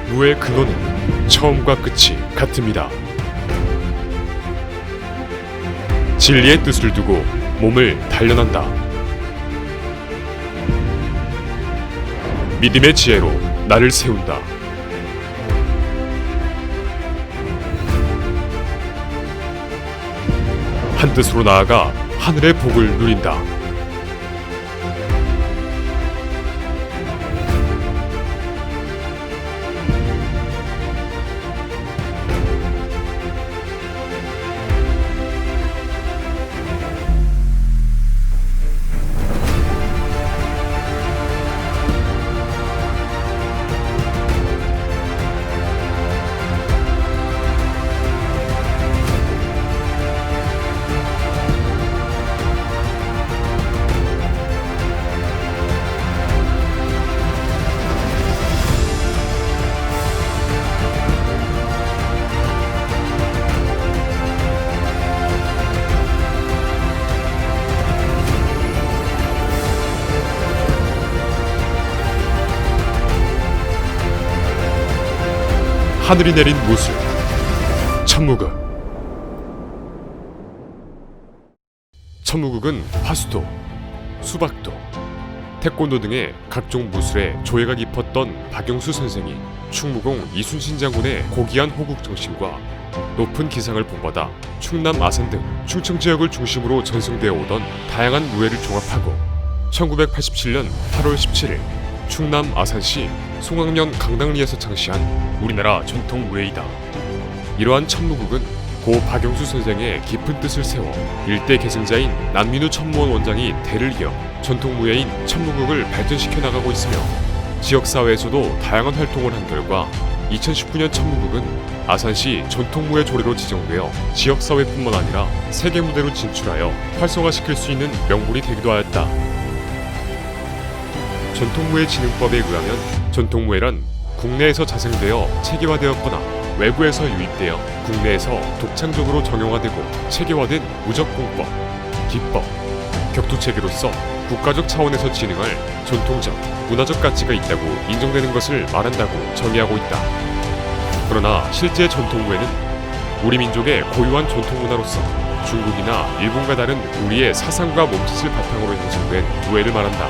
무의 근원은 처음과 끝이 같습니다. 진리의 뜻을 두고 몸을 단련한다. 믿음의 지혜로 나를 세운다. 한 뜻으로 나아가 하늘의 복을 누린다. 하늘이 내린 무술, 천무극. 천무극은 화수도, 수박도, 태권도 등의 각종 무술에 조예가 깊었던 박영수 선생이 충무공 이순신 장군의 고귀한 호국 정신과 높은 기상을 본받아 충남 아산 등 충청 지역을 중심으로 전승되어 오던 다양한 무예를 종합하고 1987년 8월 17일 충남 아산시 송악면 강당리에서 창시한 우리나라 전통 무예이다. 이러한 천무극은 고 박영수 선생의 깊은 뜻을 세워 일대 계승자인 남민우 천무원 원장이 대를 이어 전통 무예인 천무극을 발전시켜 나가고 있으며 지역사회에서도 다양한 활동을 한 결과 2019년 천무극은 아산시 전통무예 조례로 지정되어 지역사회뿐만 아니라 세계 무대로 진출하여 활성화시킬 수 있는 명분이 되기도 하였다. 전통무예진흥법에 의하면 전통무예란 국내에서 자생되어 체계화되었거나 외부에서 유입되어 국내에서 독창적으로 정형화되고 체계화된 무적공법, 기법, 격투체계로서 국가적 차원에서 진행할 전통적, 문화적 가치가 있다고 인정되는 것을 말한다고 정의하고 있다. 그러나 실제 전통무예는 우리 민족의 고유한 전통문화로서 중국이나 일본과 다른 우리의 사상과 몸짓을 바탕으로 형성된 무예를 말한다.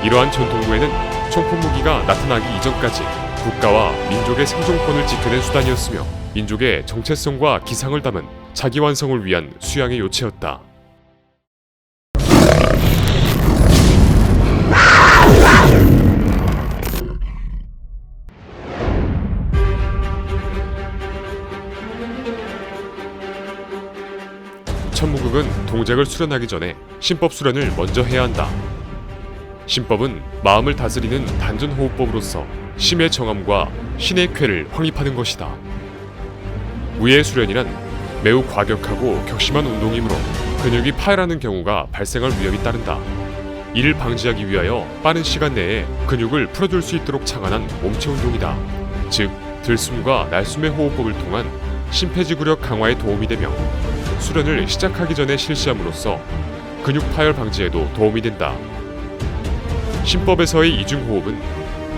이러한 전통무예는 총포무기가 나타나기 이전까지 국가와 민족의 생존권을 지켜낸 수단이었으며 민족의 정체성과 기상을 담은 자기 완성을 위한 수양의 요체였다. 천무극은 동작을 수련하기 전에 신법 수련을 먼저 해야 한다. 신법은 마음을 다스리는 단전호흡법으로서 심의 정함과 신의 쾌를 확립하는 것이다. 무예 수련이란 매우 과격하고 격심한 운동이므로 근육이 파열하는 경우가 발생할 위험이 따른다. 이를 방지하기 위하여 빠른 시간 내에 근육을 풀어줄 수 있도록 착안한 몸체 운동이다. 즉, 들숨과 날숨의 호흡법을 통한 심폐지구력 강화에 도움이 되며 수련을 시작하기 전에 실시함으로써 근육 파열 방지에도 도움이 된다. 신법에서의 이중호흡은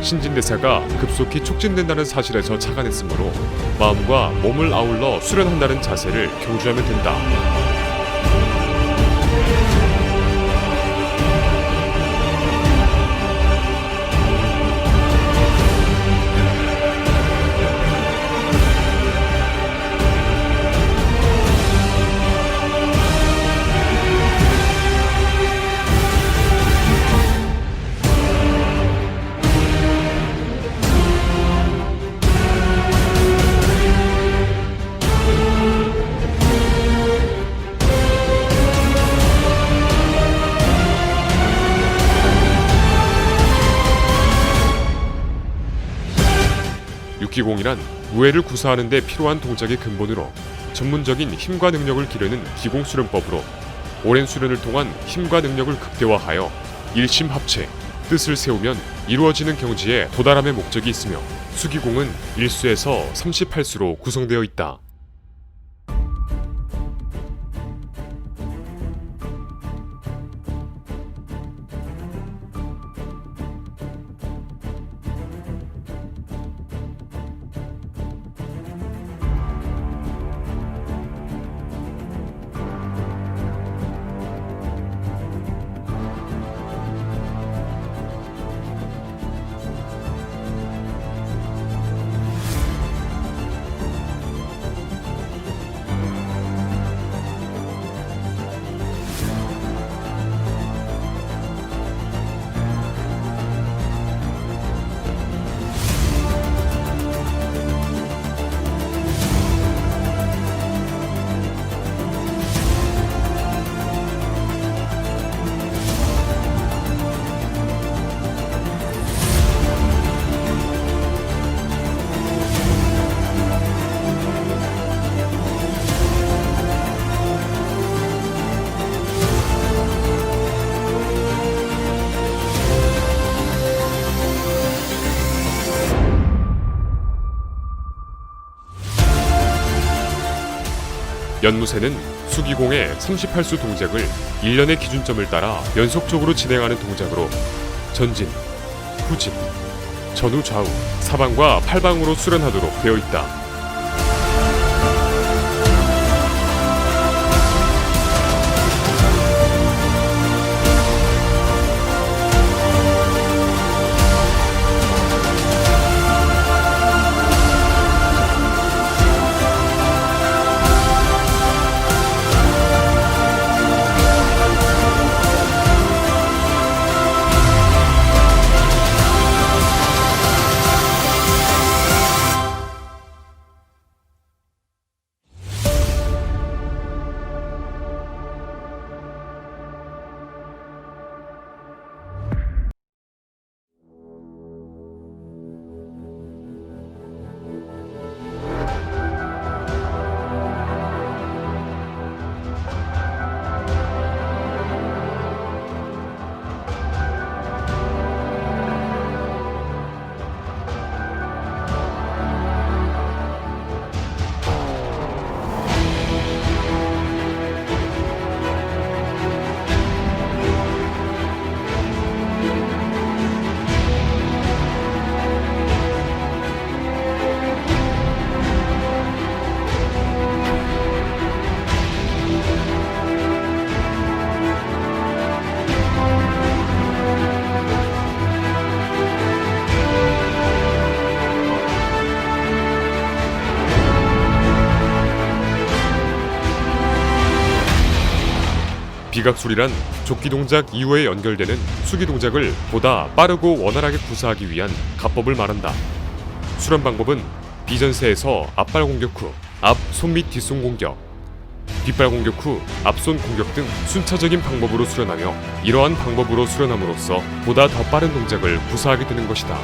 신진대사가 급속히 촉진된다는 사실에서 착안했으므로 마음과 몸을 아울러 수련한다는 자세를 경주하면 된다. 육기공이란 무예를 구사하는 데 필요한 동작의 근본으로 전문적인 힘과 능력을 기르는 기공수련법으로 오랜 수련을 통한 힘과 능력을 극대화하여 일심합체, 뜻을 세우면 이루어지는 경지에 도달함의 목적이 있으며 수기공은 1수에서 38수로 구성되어 있다. 연무새는 수기공의 38수 동작을 1년의 기준점을 따라 연속적으로 진행하는 동작으로 전진, 후진, 전후 좌우, 사방과 팔방으로 수련하도록 되어 있다. 비각술이란 족기 동작 이후에 연결되는 수기 동작을 보다 빠르고 원활하게 구사하기 위한 가법을 말한다. 수련 방법은 비전세에서 앞발 공격 후 앞 손 및 뒷손 공격, 뒷발 공격 후 앞손 공격 등 순차적인 방법으로 수련하며 이러한 방법으로 수련함으로써 보다 더 빠른 동작을 구사하게 되는 것이다.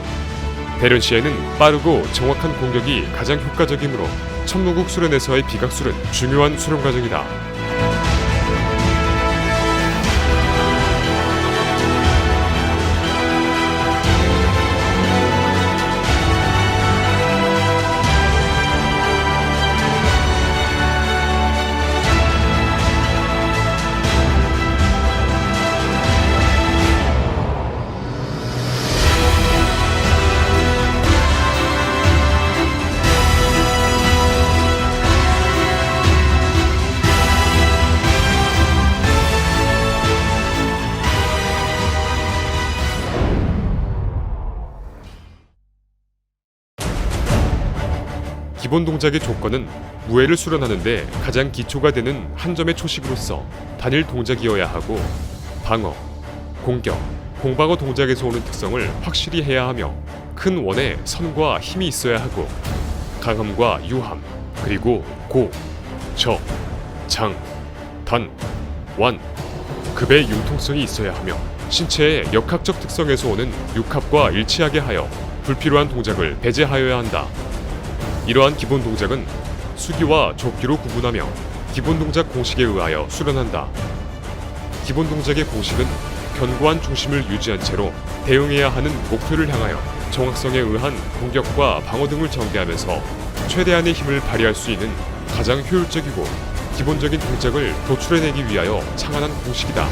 대련 시에는 빠르고 정확한 공격이 가장 효과적이므로 천무국 수련에서의 비각술은 중요한 수련 과정이다. 기본 동작의 조건은 무예를 수련하는데 가장 기초가 되는 한 점의 초식으로서 단일 동작이어야 하고 방어, 공격, 공방어 동작에서 오는 특성을 확실히 해야 하며 큰 원에 선과 힘이 있어야 하고 강함과 유함, 그리고 고, 저, 장, 단, 완, 급의 융통성이 있어야 하며 신체의 역학적 특성에서 오는 육합과 일치하게 하여 불필요한 동작을 배제하여야 한다. 이러한 기본 동작은 수기와 족기로 구분하며 기본 동작 공식에 의하여 수련한다. 기본 동작의 공식은 견고한 중심을 유지한 채로 대응해야 하는 목표를 향하여 정확성에 의한 공격과 방어 등을 전개하면서 최대한의 힘을 발휘할 수 있는 가장 효율적이고 기본적인 동작을 도출해내기 위하여 창안한 공식이다.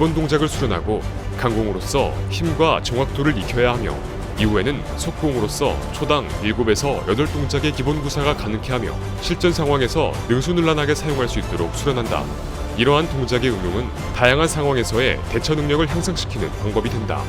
기본 동작을 수련하고 강공으로서 힘과 정확도를 익혀야 하며 이후에는 속공으로서 초당 7에서 8동작의 기본 구사가 가능케 하며 실전 상황에서 능수능란하게 사용할 수 있도록 수련한다. 이러한 동작의 응용은 다양한 상황에서의 대처 능력을 향상시키는 방법이 된다.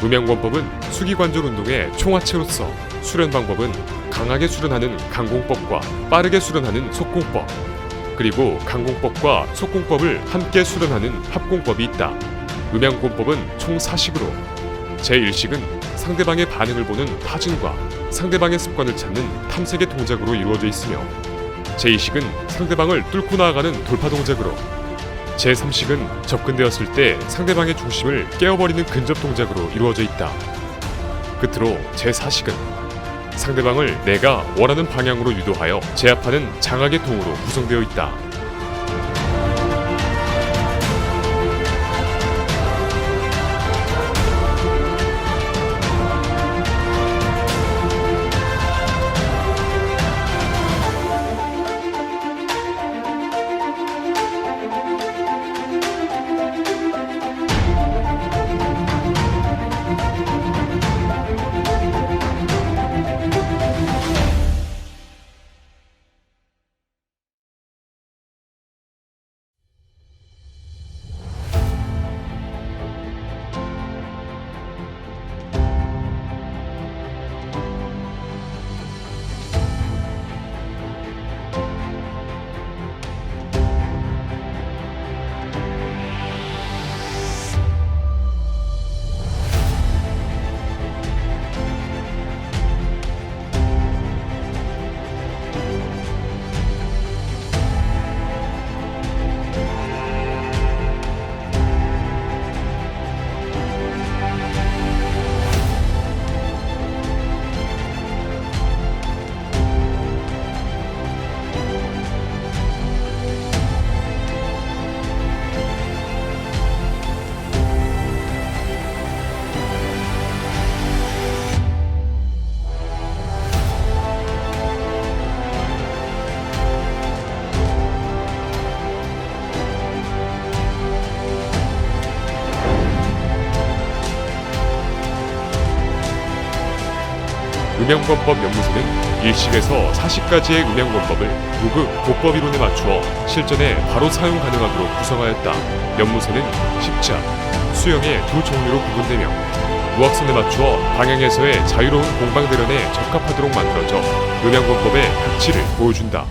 음양권법은 수기관절 운동의 총화체로서 수련 방법은 강하게 수련하는 강공법과 빠르게 수련하는 속공법, 그리고 강공법과 속공법을 함께 수련하는 합공법이 있다. 음양권법은 총 4식으로 제1식은 상대방의 반응을 보는 타진과 상대방의 습관을 찾는 탐색의 동작으로 이루어져 있으며, 제2식은 상대방을 뚫고 나아가는 돌파 동작으로, 제3식은 접근되었을 때 상대방의 중심을 깨어버리는 근접 동작으로 이루어져 있다. 끝으로 제4식은 상대방을 내가 원하는 방향으로 유도하여 제압하는 장악의 동으로 구성되어 있다. 음양권법 연구소는 1식에서 4식까지의 음양권법을 무극 보법 이론에 맞추어 실전에 바로 사용 가능하도록 구성하였다. 연무소는 십자, 수영의 두 종류로 구분되며 무악선에 맞추어 방향에서의 자유로운 공방대련에 적합하도록 만들어져 음양권법의 가치를 보여준다.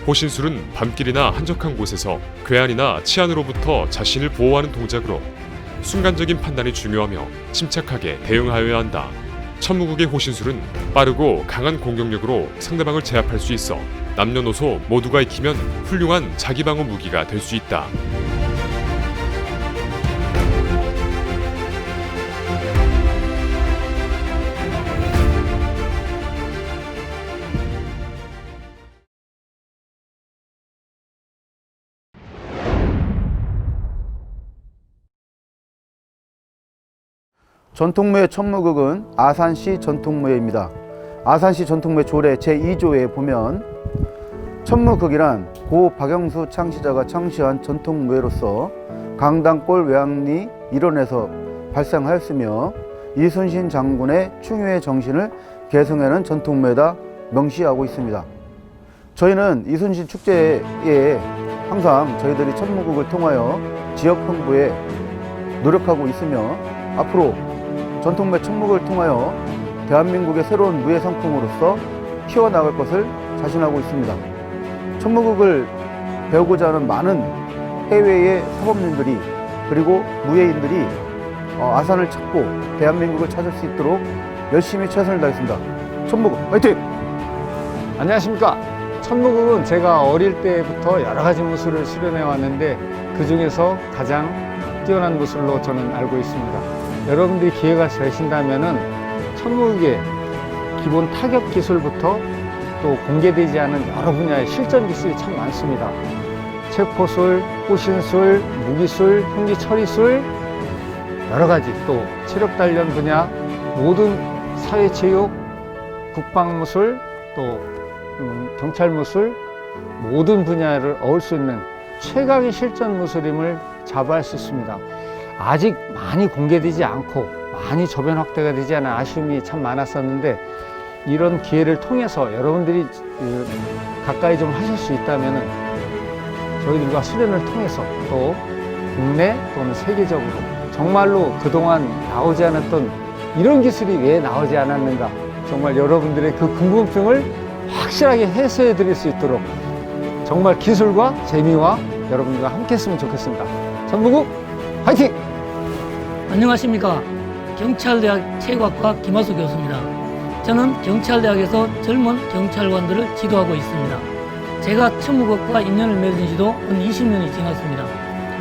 호신술은 밤길이나 한적한 곳에서 괴한이나 치안으로부터 자신을 보호하는 동작으로 순간적인 판단이 중요하며 침착하게 대응하여야 한다. 천무국의 호신술은 빠르고 강한 공격력으로 상대방을 제압할 수 있어 남녀노소 모두가 익히면 훌륭한 자기방어 무기가 될 수 있다. 전통무예 천무극은 아산시 전통무예입니다. 아산시 전통무예 조례 제2조에 보면 천무극이란 고 박영수 창시자가 창시한 전통무예로서 강당골 외양리 일원에서 발생하였으며 이순신 장군의 충유의 정신을 계승하는 전통무예다 명시하고 있습니다. 저희는 이순신 축제에 항상 저희들이 천무극을 통하여 지역 홍보에 노력하고 있으며 앞으로 전통무예 천무극을 통하여 대한민국의 새로운 무예 상품으로서 키워나갈 것을 자신하고 있습니다. 천무극을 배우고자 하는 많은 해외의 사범님들이 그리고 무예인들이 아산을 찾고 대한민국을 찾을 수 있도록 열심히 최선을 다하겠습니다. 천무국 화이팅! 안녕하십니까. 천무국은 제가 어릴 때부터 여러 가지 무술을 수련해 왔는데 그 중에서 가장 뛰어난 무술로 저는 알고 있습니다. 여러분들이 기회가 되신다면은 천무국의 기본 타격 기술부터 또 공개되지 않은 여러 분야의 실전 기술이 참 많습니다. 체포술, 호신술, 무기술, 흉기 처리술, 여러 가지 또 체력 단련 분야, 모든 사회체육, 국방무술, 또 경찰무술, 모든 분야를 어울 수 있는 최강의 실전 무술임을 자부할 수 있습니다. 아직 많이 공개되지 않고 많이 저변 확대가 되지 않은 아쉬움이 참 많았었는데 이런 기회를 통해서 여러분들이 가까이 좀 하실 수 있다면 저희들과 수련을 통해서 또 국내 또는 세계적으로 정말로 그동안 나오지 않았던 이런 기술이 왜 나오지 않았는가, 정말 여러분들의 그 궁금증을 확실하게 해소해 드릴 수 있도록 정말 기술과 재미와 여러분들과 함께 했으면 좋겠습니다. 천무국 화이팅! 안녕하십니까. 경찰대학 체육학과 김하수 교수입니다. 저는 경찰대학에서 젊은 경찰관들을 지도하고 있습니다. 제가 천무국과 인연을 맺은 지도 한 20년이 지났습니다.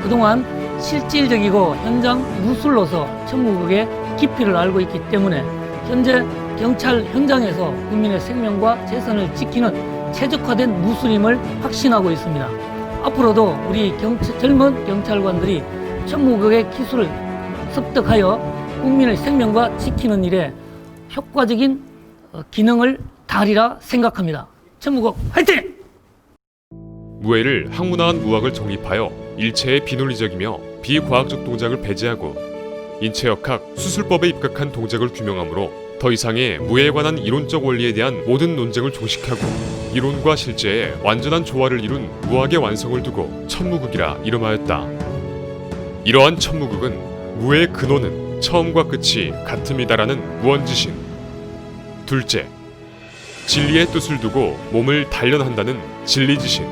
그동안 실질적이고 현장 무술로서 천무국의 깊이를 알고 있기 때문에 현재 경찰 현장에서 국민의 생명과 재산을 지키는 최적화된 무술임을 확신하고 있습니다. 앞으로도 우리 젊은 경찰관들이 천무국의 기술을 습득하여 국민의 생명과 지키는 일에 효과적인 기능을 다하리라 생각합니다. 천무국 화이팅! 무예를 학문화한 무학을 정립하여 일체의 비논리적이며 비과학적 동작을 배제하고 인체역학, 수술법에 입각한 동작을 규명하므로 더 이상의 무예에 관한 이론적 원리에 대한 모든 논쟁을 종식하고 이론과 실제의 완전한 조화를 이룬 무학의 완성을 두고 천무국이라 이름하였다. 이러한 천무국은 무예의 근원은 처음과 끝이 같음이다라는 무언지신. 둘째, 진리의 뜻을 두고 몸을 단련한다는 진리지신.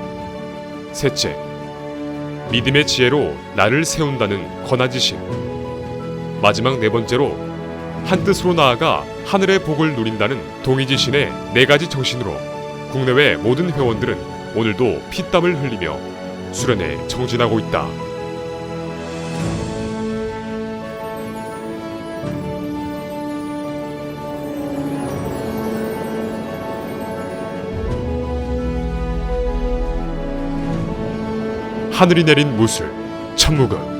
셋째, 믿음의 지혜로 나를 세운다는 권하지신. 마지막 네 번째로 한 뜻으로 나아가 하늘의 복을 누린다는 동의지신의 네 가지 정신으로 국내외 모든 회원들은 오늘도 피땀을 흘리며 수련에 정진하고 있다. 하늘이 내린 무술, 천무국.